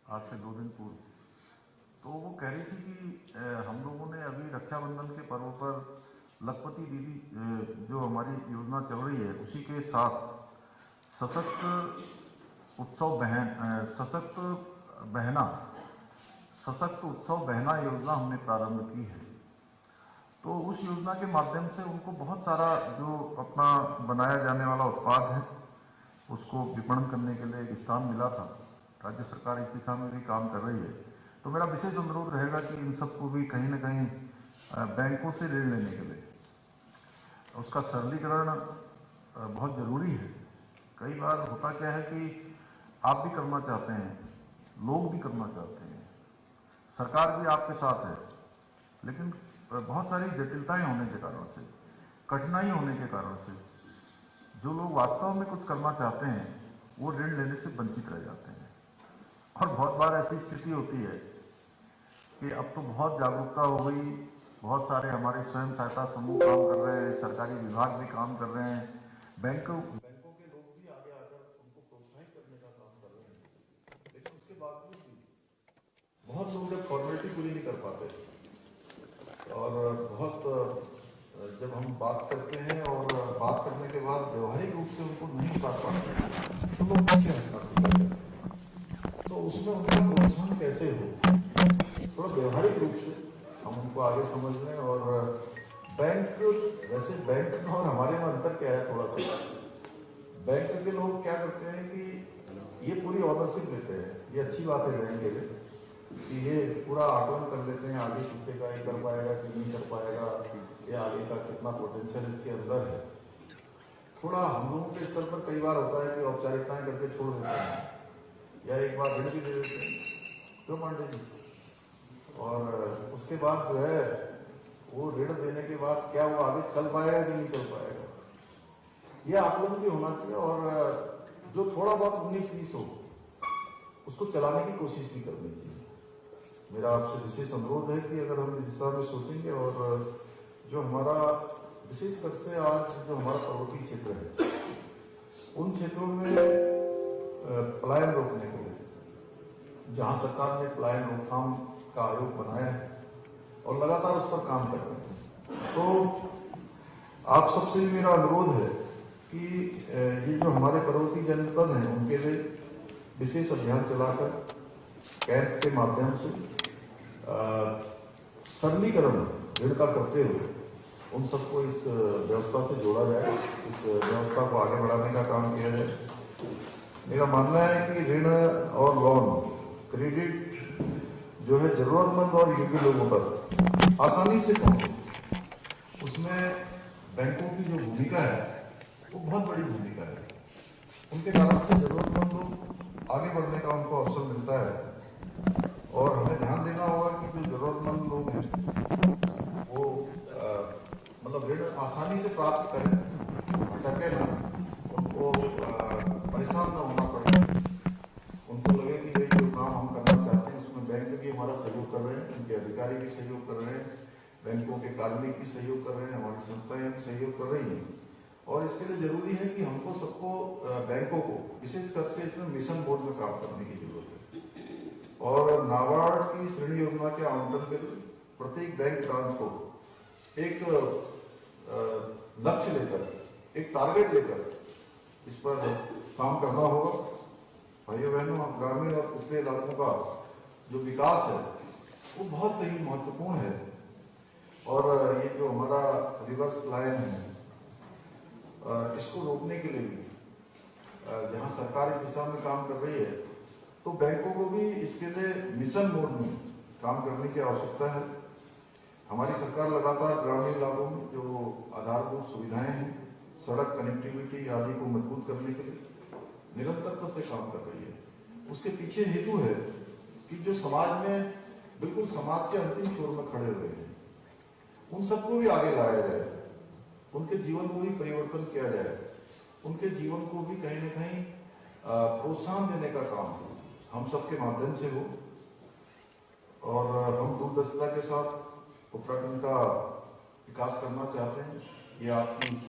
आज से 2 दिन पूर्व। तो वो कह रही थी कि हम लोगों ने अभी रक्षाबंधन के पर्व पर लखपति दीदी जो हमारी योजना चल रही है उसी के साथ सशक्त सशक्त बहना सशक्त उत्सव बहना योजना हमने प्रारंभ की है। तो उस योजना के माध्यम से उनको बहुत सारा जो अपना बनाया जाने वाला उत्पाद है उसको विपणन करने के लिए एक स्थान मिला था। राज्य सरकार इस दिशा में भी काम कर रही है। तो मेरा विशेष अनुरोध रहेगा कि इन सबको भी कहीं ना कहीं बैंकों से ऋण लेने के लिए उसका सरलीकरण बहुत ज़रूरी है। कई बार होता क्या है कि आप भी करना चाहते हैं, लोग भी करना चाहते हैं, सरकार भी आपके साथ है, लेकिन बहुत सारी जटिलताएं होने के कारण से, कठिनाई होने के कारण से जो लोग वास्तव में कुछ करना चाहते हैं वो ऋण लेने से वंचित रह जाते हैं। और बहुत बार ऐसी स्थिति होती है कि अब तो बहुत जागरूकता हो गई, बहुत सारे हमारे स्वयं सहायता समूह काम कर रहे हैं, सरकारी विभाग भी काम कर रहे हैं, बैंकों के लोग भी आगे आकर उनको प्रोत्साहित करने का काम कर रहे हैं। लेकिन उसके बावजूद भी बहुत लोग जब फॉर्मेलिटी पूरी नहीं कर पाते और बहुत जब हम बात करते हैं और बात करने के बाद व्यवहारिक रूप से उनको नहीं साथ पाते तो लोग पीछे हटना शुरू कर देते हैं। तो उसमें उनका प्रोत्साहन कैसे हो, थोड़ा व्यवहारिक रूप से हम उनको आगे समझ लें। और बैंक, वैसे बैंक और हमारे में अंतर क्या है, थोड़ा सा बैंक के लोग क्या करते हैं कि ये पूरी ऑनरशिप लेते हैं। ये अच्छी बात है बैंक के लिए कि ये पूरा आकलन कर लेते हैं, आगे पीछे का ये कर पाएगा कि नहीं कर पाएगा, ये आगे का कितना पोटेंशियल इसके अंदर है। थोड़ा हम लोगों के स्तर पर कई बार होता है कि औपचारिकताएं करके छोड़ देते हैं या एक बार ऋण भी दे देते हैं, क्यों पांडे जी, और उसके बाद जो है वो ऋण देने के बाद क्या वो आगे चल पाएगा कि नहीं चल पाएगा, ये आकलन भी होना चाहिए। और जो थोड़ा बहुत 19-20 हो उसको चलाने की कोशिश भी करनी चाहिए। मेरा आपसे विशेष अनुरोध है कि अगर हम इस दिशा में सोचेंगे और जो हमारा विशेषकर से आज जो हमारा पर्वतीय क्षेत्र है उन क्षेत्रों में पलायन रोकने के लिए जहां सरकार ने पलायन रोकथाम का आयोग बनाया है और लगातार उस पर काम कर रहे हैं, तो आप सबसे भी मेरा अनुरोध है कि ये जो हमारे पर्वतीय जनपद हैं उनके लिए विशेष अभियान चलाकर कैंप के माध्यम से सरलीकरण ऋण का करते हुए उन सबको इस व्यवस्था से जोड़ा जाए, इस व्यवस्था को आगे बढ़ाने का काम किया जाए। मेरा मानना है कि ऋण और लोन क्रेडिट जो है जरूरतमंद और योग्य लोगों तक आसानी से पहुंचे, उसमें बैंकों की जो भूमिका है वो बहुत बड़ी भूमिका है। उनके कारण से जरूरतमंद लोग आगे बढ़ने का उनको अवसर मिलता है और हमें ध्यान देना होगा कि जो जरूरतमंद लोग हैं वो मतलब ऋण आसानी से प्राप्त करें, अटके ना, उनको परेशान न होना पड़े, उनको लगे कि भाई जो काम हम करना चाहते हैं उसमें बैंक भी हमारा सहयोग कर रहे हैं, उनके अधिकारी भी सहयोग कर रहे हैं, बैंकों के कार्मिक भी सहयोग कर रहे हैं, हमारी संस्थाएं भी सहयोग कर रही हैं। और इसके लिए जरूरी है कि हमको सबको बैंकों को विशेषकर से इसमें मिशन मोड में काम करने की जरूरत है। और नाबार्ड की इस ऋण योजना के आवंटन के लिए प्रत्येक बैंक ब्रांच को एक लक्ष्य लेकर, एक टारगेट लेकर इस पर काम करना होगा। भाइयों बहनों, ग्रामीण और पिछड़े इलाकों का जो विकास है वो बहुत ही महत्वपूर्ण है। और ये जो हमारा रिवर्स लाइन है इसको रोकने के लिए भी जहां सरकार इस दिशा में काम कर रही है तो बैंकों को भी इसके लिए मिशन मोड में काम करने की आवश्यकता है। हमारी सरकार लगातार ग्रामीण इलाकों में जो आधारभूत सुविधाएं हैं, सड़क कनेक्टिविटी आदि को मजबूत करने के लिए निरंतरता से काम कर रही है। उसके पीछे हेतु है कि जो समाज में बिल्कुल समाज के अंतिम छोर में खड़े हुए हैं उन सबको भी आगे लाया जाए, उनके जीवन को भी परिवर्तन किया जाए, उनके जीवन को भी कहीं ना कहीं प्रोत्साहन देने का काम हम सबके माध्यम से हो। और हम दूरदर्शिता के साथ उत्तराखंड का विकास करना चाहते हैं। ये आपकी